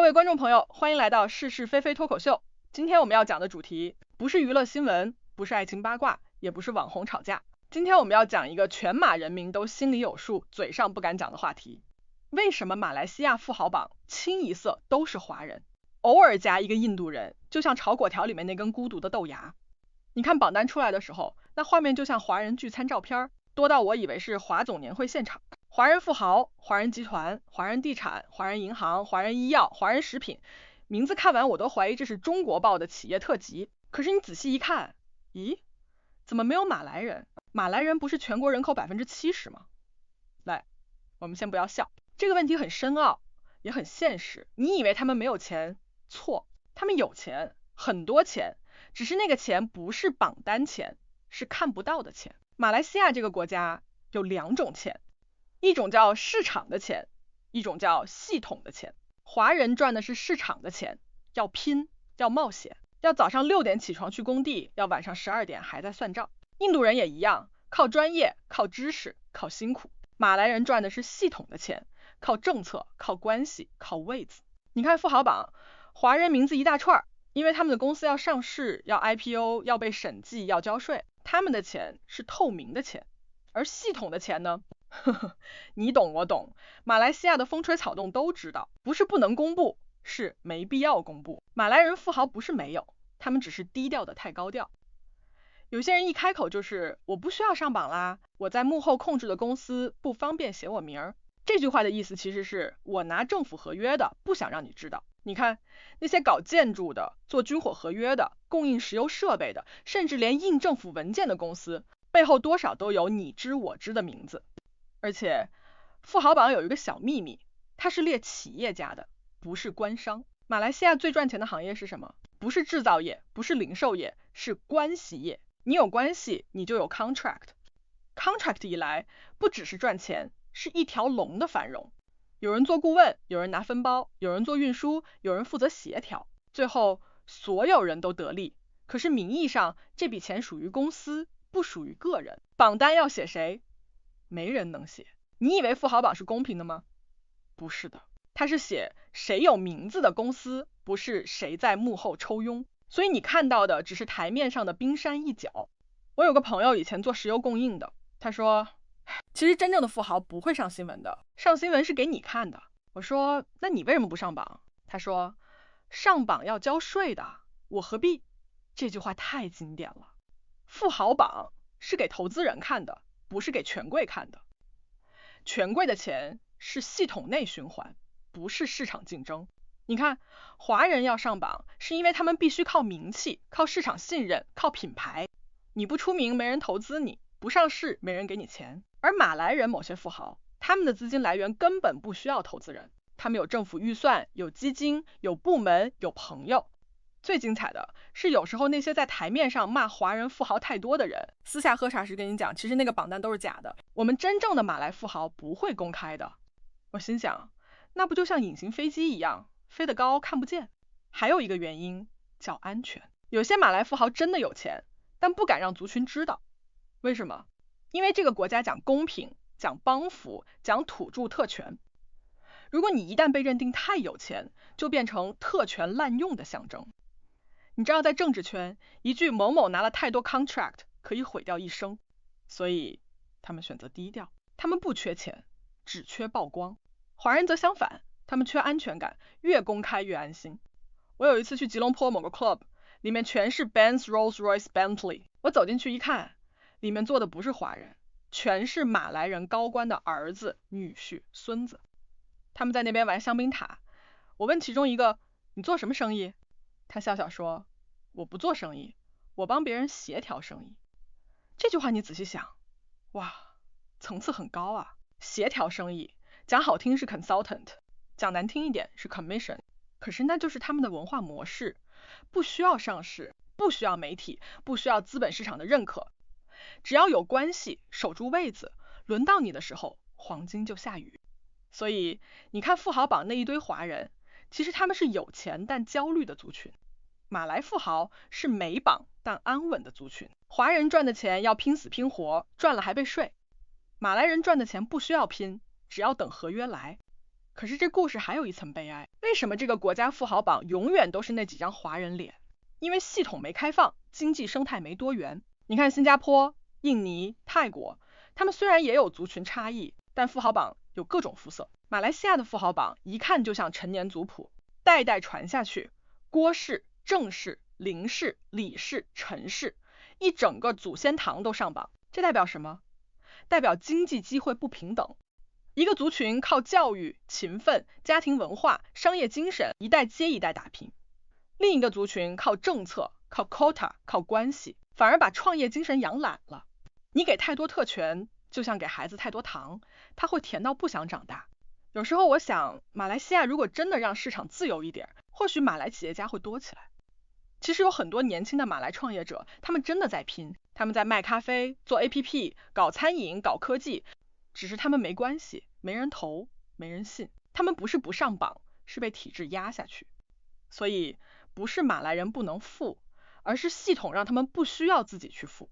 位观众朋友，欢迎来到是是非非脱口秀。今天我们要讲的主题不是娱乐新闻，不是爱情八卦，也不是网红吵架。今天我们要讲一个全马人民都心里有数，嘴上不敢讲的话题。为什么马来西亚富豪榜清一色都是华人，偶尔加一个印度人，就像炒粿条里面那根孤独的豆芽。你看榜单出来的时候，那画面就像华人聚餐照片，多到我以为是华总年会现场。华人富豪、华人集团、华人地产、华人银行、华人医药、华人食品，名字看完我都怀疑这是中国报的企业特辑。可是你仔细一看，咦，怎么没有马来人？马来人不是全国人口70%吗？来，我们先不要笑，这个问题很深奥，也很现实。你以为他们没有钱？错，他们有钱，很多钱，只是那个钱不是榜单钱，是看不到的钱。马来西亚这个国家有两种钱，一种叫市场的钱，一种叫系统的钱。华人赚的是市场的钱，要拼，要冒险，要早上6点起床去工地，要晚上12点还在算账。印度人也一样，靠专业，靠知识，靠辛苦。马来人赚的是系统的钱，靠政策，靠关系，靠位子。你看富豪榜，华人名字一大串，因为他们的公司要上市，要 IPO， 要被审计，要交税，他们的钱是透明的钱。而系统的钱呢？你懂我懂，马来西亚的风吹草动都知道，不是不能公布，是没必要公布。马来人富豪不是没有，他们只是低调的太高调。有些人一开口就是我不需要上榜啦，我在幕后控制的公司不方便写我名儿。这句话的意思其实是我拿政府合约的，不想让你知道。你看那些搞建筑的、做军火合约的、供应石油设备的，甚至连印政府文件的公司，背后多少都有你知我知的名字。而且富豪榜有一个小秘密，它是列企业家的，不是官商。马来西亚最赚钱的行业是什么？不是制造业，不是零售业，是关系业。你有关系，你就有 contract。contract 一来，不只是赚钱，是一条龙的繁荣。有人做顾问，有人拿分包，有人做运输，有人负责协调，最后所有人都得利。可是名义上这笔钱属于公司，不属于个人。榜单要写谁？没人能写。你以为富豪榜是公平的吗？不是的，它是写谁有名字的公司，不是谁在幕后抽佣。所以你看到的只是台面上的冰山一角。我有个朋友以前做石油供应的，他说其实真正的富豪不会上新闻的，上新闻是给你看的。我说那你为什么不上榜？他说上榜要交税的，我何必？这句话太经典了。富豪榜是给投资人看的，不是给权贵看的。权贵的钱是系统内循环，不是市场竞争。你看华人要上榜，是因为他们必须靠名气，靠市场信任，靠品牌。你不出名，没人投资你；不上市，没人给你钱。而马来人某些富豪，他们的资金来源根本不需要投资人，他们有政府预算，有基金，有部门，有朋友。最精彩的是，有时候那些在台面上骂华人富豪太多的人，私下喝茶时跟你讲，其实那个榜单都是假的，我们真正的马来富豪不会公开的。我心想，那不就像隐形飞机一样，飞得高看不见。还有一个原因叫安全。有些马来富豪真的有钱，但不敢让族群知道。为什么？因为这个国家讲公平，讲帮扶，讲土著特权。如果你一旦被认定太有钱，就变成特权滥用的象征。你知道在政治圈，一句某某拿了太多 contract 可以毁掉一生，所以他们选择低调。他们不缺钱，只缺曝光。华人则相反，他们缺安全感，越公开越安心。我有一次去吉隆坡某个 club， 里面全是 Benz、Rolls-Royce、Bentley， 我走进去一看，里面坐的不是华人，全是马来人高官的儿子、女婿、孙子。他们在那边玩香槟塔，我问其中一个，你做什么生意？他笑笑说，我不做生意，我帮别人协调生意。这句话你仔细想，哇，层次很高啊。协调生意，讲好听是 consultant， 讲难听一点是 commission， 可是那就是他们的文化模式，不需要上市，不需要媒体，不需要资本市场的认可，只要有关系，守住位子，轮到你的时候，黄金就下雨。所以你看富豪榜那一堆华人，其实他们是有钱但焦虑的族群。马来富豪是没榜但安稳的族群。华人赚的钱要拼死拼活，赚了还被税。马来人赚的钱不需要拼，只要等合约来。可是这故事还有一层悲哀，为什么这个国家富豪榜永远都是那几张华人脸？因为系统没开放，经济生态没多元。你看新加坡、印尼、泰国，他们虽然也有族群差异，但富豪榜有各种肤色。马来西亚的富豪榜一看就像陈年族谱，代代传下去，郭氏、郑氏、林氏、李氏、陈氏，一整个祖先堂都上榜。这代表什么？代表经济机会不平等。一个族群靠教育、勤奋、家庭文化、商业精神一代接一代打拼，另一个族群靠政策、靠 quota、靠关系，反而把创业精神养懒了。你给太多特权，就像给孩子太多糖，他会甜到不想长大。有时候我想，马来西亚如果真的让市场自由一点，或许马来企业家会多起来。其实有很多年轻的马来创业者，他们真的在拼，他们在卖咖啡、做 APP、搞餐饮、搞科技，只是他们没关系，没人投，没人信。他们不是不上榜，是被体制压下去。所以不是马来人不能富，而是系统让他们不需要自己去富。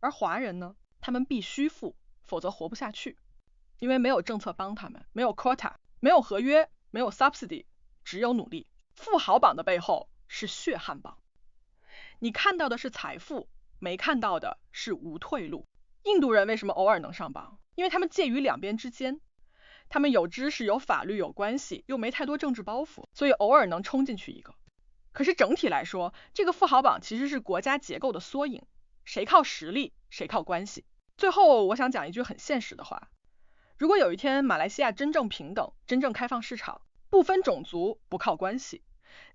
而华人呢，他们必须富，否则活不下去。因为没有政策帮他们，没有 quota， 没有合约，没有 subsidy， 只有努力。富豪榜的背后是血汗榜。你看到的是财富，没看到的是无退路。印度人为什么偶尔能上榜？因为他们介于两边之间，他们有知识、有法律、有关系，又没太多政治包袱，所以偶尔能冲进去一个。可是整体来说，这个富豪榜其实是国家结构的缩影，谁靠实力，谁靠关系。最后我想讲一句很现实的话，如果有一天马来西亚真正平等，真正开放市场，不分种族，不靠关系，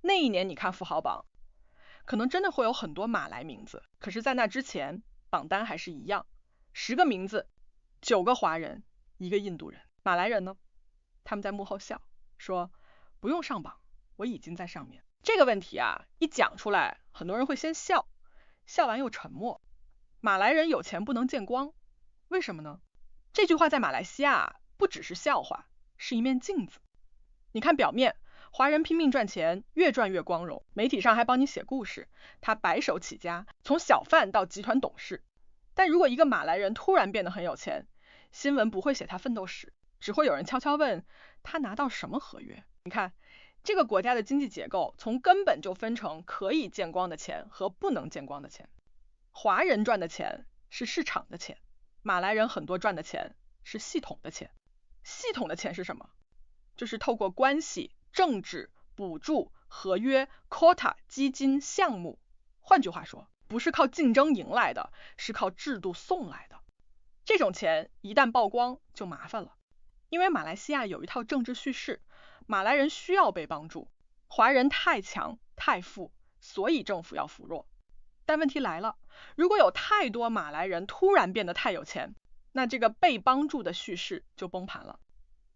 那一年你看富豪榜，可能真的会有很多马来名字。可是在那之前，榜单还是一样，10个名字，9个华人，1个印度人。马来人呢，他们在幕后笑，说不用上榜，我已经在上面。这个问题啊，一讲出来，很多人会先笑，笑完又沉默。马来人有钱不能见光，为什么呢？这句话在马来西亚不只是笑话，是一面镜子。你看表面，华人拼命赚钱，越赚越光荣，媒体上还帮你写故事，他白手起家，从小贩到集团董事。但如果一个马来人突然变得很有钱，新闻不会写他奋斗史，只会有人悄悄问他拿到什么合约。你看这个国家的经济结构从根本就分成可以见光的钱和不能见光的钱。华人赚的钱是市场的钱，马来人很多赚的钱是系统的钱。系统的钱是什么？就是透过关系、政治、补助、合约、quota、基金、项目。换句话说，不是靠竞争赢来的，是靠制度送来的。这种钱一旦曝光就麻烦了，因为马来西亚有一套政治叙事，马来人需要被帮助，华人太强太富，所以政府要扶弱。但问题来了，如果有太多马来人突然变得太有钱，那这个被帮助的叙事就崩盘了。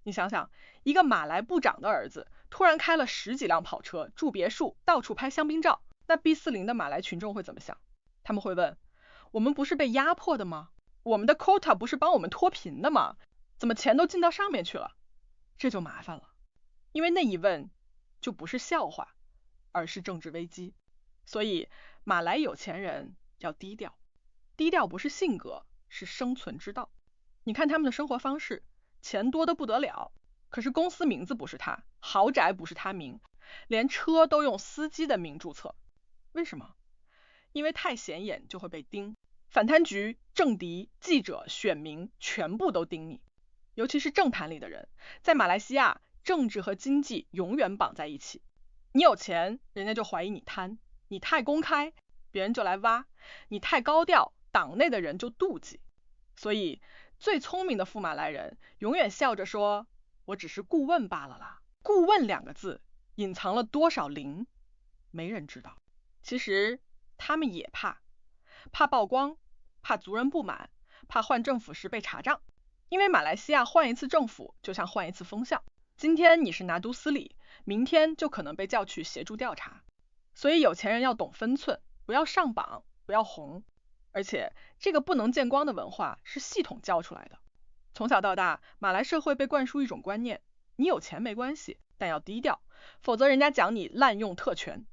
你想想，一个马来部长的儿子突然开了10几辆跑车，住别墅，到处拍香槟照，那 B40 的马来群众会怎么想？他们会问，我们不是被压迫的吗？我们的 quota 不是帮我们脱贫的吗？怎么钱都进到上面去了？这就麻烦了，因为那一问就不是笑话，而是政治危机。所以马来有钱人要低调，低调不是性格，是生存之道。你看他们的生活方式，钱多得不得了，可是公司名字不是他，豪宅不是他名，连车都用司机的名注册。为什么？因为太显眼就会被盯，反贪局、政敌、记者、选民全部都盯你。尤其是政坛里的人，在马来西亚，政治和经济永远绑在一起。你有钱，人家就怀疑你贪；你太公开，别人就来挖；你太高调，党内的人就妒忌。所以最聪明的富马来人永远笑着说，我只是顾问罢了啦。顾问2个字隐藏了多少零，没人知道。其实他们也怕曝光，怕族人不满，怕换政府时被查账。因为马来西亚换一次政府就像换一次风向，今天你是拿督斯里，明天就可能被叫去协助调查。所以有钱人要懂分寸，不要上榜，不要红。而且这个不能见光的文化是系统教出来的。从小到大，马来社会被灌输一种观念，你有钱没关系，但要低调，否则人家讲你滥用特权。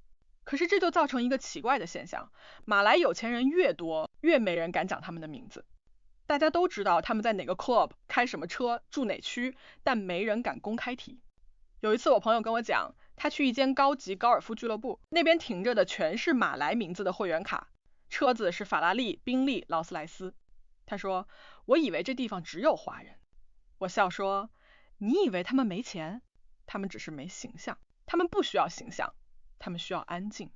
可是这就造成一个奇怪的现象，马来有钱人越多，越没人敢讲他们的名字。大家都知道他们在哪个 club 开什么车住哪区，但没人敢公开提。有一次我朋友跟我讲，他去一间高级高尔夫俱乐部，那边停着的全是马来名字的会员卡，车子是法拉利、宾利、劳斯莱斯。他说，我以为这地方只有华人。我笑说，你以为他们没钱？他们只是没形象，他们不需要形象，他们需要安静。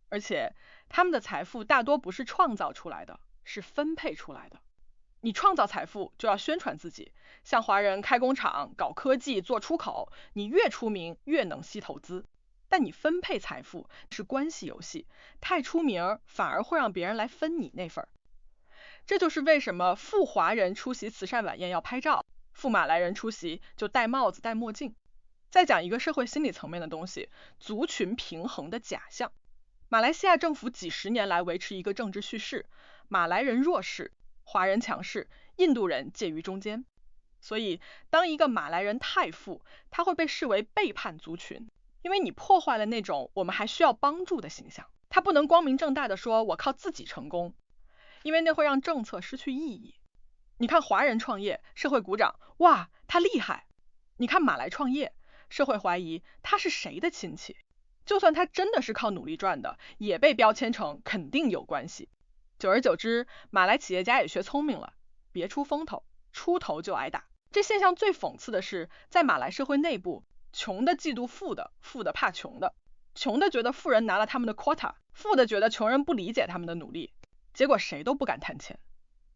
而且他们的财富大多不是创造出来的，是分配出来的。你创造财富就要宣传自己，像华人开工厂、搞科技、做出口，你越出名越能吸投资。但你分配财富是关系游戏，太出名反而会让别人来分你那份。这就是为什么富华人出席慈善晚宴要拍照，富马来人出席就戴帽子戴墨镜。再讲一个社会心理层面的东西，族群平衡的假象。马来西亚政府几十年来维持一个政治叙事，马来人弱势，华人强势，印度人介于中间。所以当一个马来人太富，他会被视为背叛族群，因为你破坏了那种我们还需要帮助的形象。他不能光明正大的说我靠自己成功，因为那会让政策失去意义。你看华人创业，社会鼓掌，哇，他厉害。你看马来创业，社会怀疑他是谁的亲戚，就算他真的是靠努力赚的，也被标签成肯定有关系。久而久之，马来企业家也学聪明了，别出风头，出头就挨打。这现象最讽刺的是，在马来社会内部，穷的嫉妒富的，富的怕穷的，穷的觉得富人拿了他们的 quota， 富的觉得穷人不理解他们的努力，结果谁都不敢谈钱。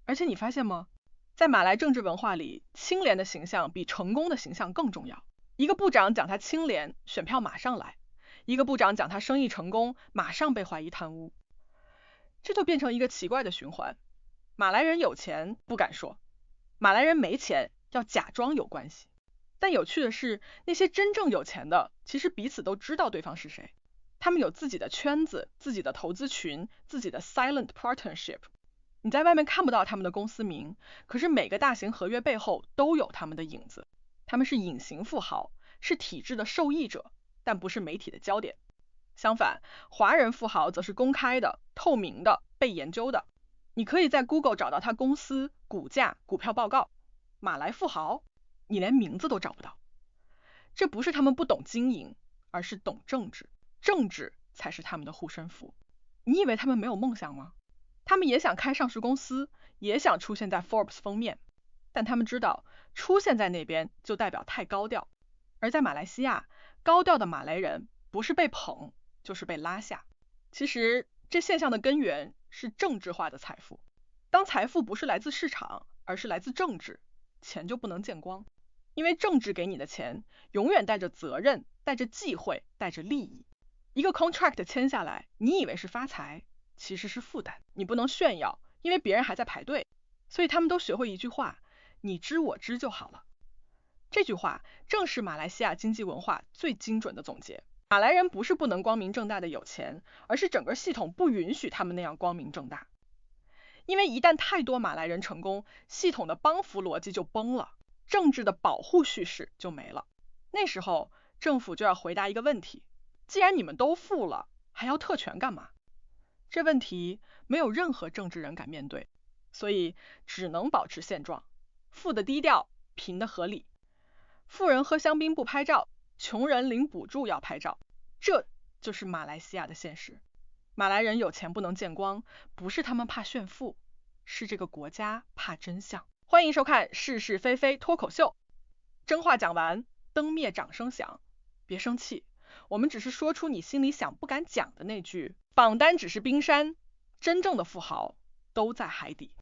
而且你发现吗？在马来政治文化里，清廉的形象比成功的形象更重要。一个部长讲他清廉，选票马上来；一个部长讲他生意成功，马上被怀疑贪污。这就变成一个奇怪的循环。马来人有钱不敢说，马来人没钱要假装有关系。但有趣的是，那些真正有钱的，其实彼此都知道对方是谁。他们有自己的圈子、自己的投资群、自己的 silent partnership。你在外面看不到他们的公司名，可是每个大型合约背后都有他们的影子。他们是隐形富豪，是体制的受益者，但不是媒体的焦点。相反，华人富豪则是公开的、透明的、被研究的。你可以在 Google 找到他公司、股价、股票报告。马来富豪，你连名字都找不到。这不是他们不懂经营，而是懂政治，政治才是他们的护身符。你以为他们没有梦想吗？他们也想开上市公司，也想出现在 Forbes 封面，但他们知道出现在那边就代表太高调。而在马来西亚，高调的马来人不是被捧，就是被拉下。其实这现象的根源是政治化的财富。当财富不是来自市场，而是来自政治，钱就不能见光。因为政治给你的钱永远带着责任，带着忌讳，带着利益。一个 contract 签下来，你以为是发财，其实是负担。你不能炫耀，因为别人还在排队。所以他们都学会一句话，你知我知就好了。这句话正是马来西亚经济文化最精准的总结。马来人不是不能光明正大的有钱，而是整个系统不允许他们那样光明正大。因为一旦太多马来人成功，系统的帮扶逻辑就崩了，政治的保护叙事就没了。那时候政府就要回答一个问题，既然你们都富了，还要特权干嘛？这问题没有任何政治人敢面对，所以只能保持现状，富的低调，贫的合理。富人喝香槟不拍照，穷人领补助要拍照，这就是马来西亚的现实。马来人有钱不能见光，不是他们怕炫富，是这个国家怕真相。欢迎收看是是非非脱口秀。真话讲完，灯灭掌声响。别生气，我们只是说出你心里想不敢讲的那句，榜单只是冰山，真正的富豪都在海底。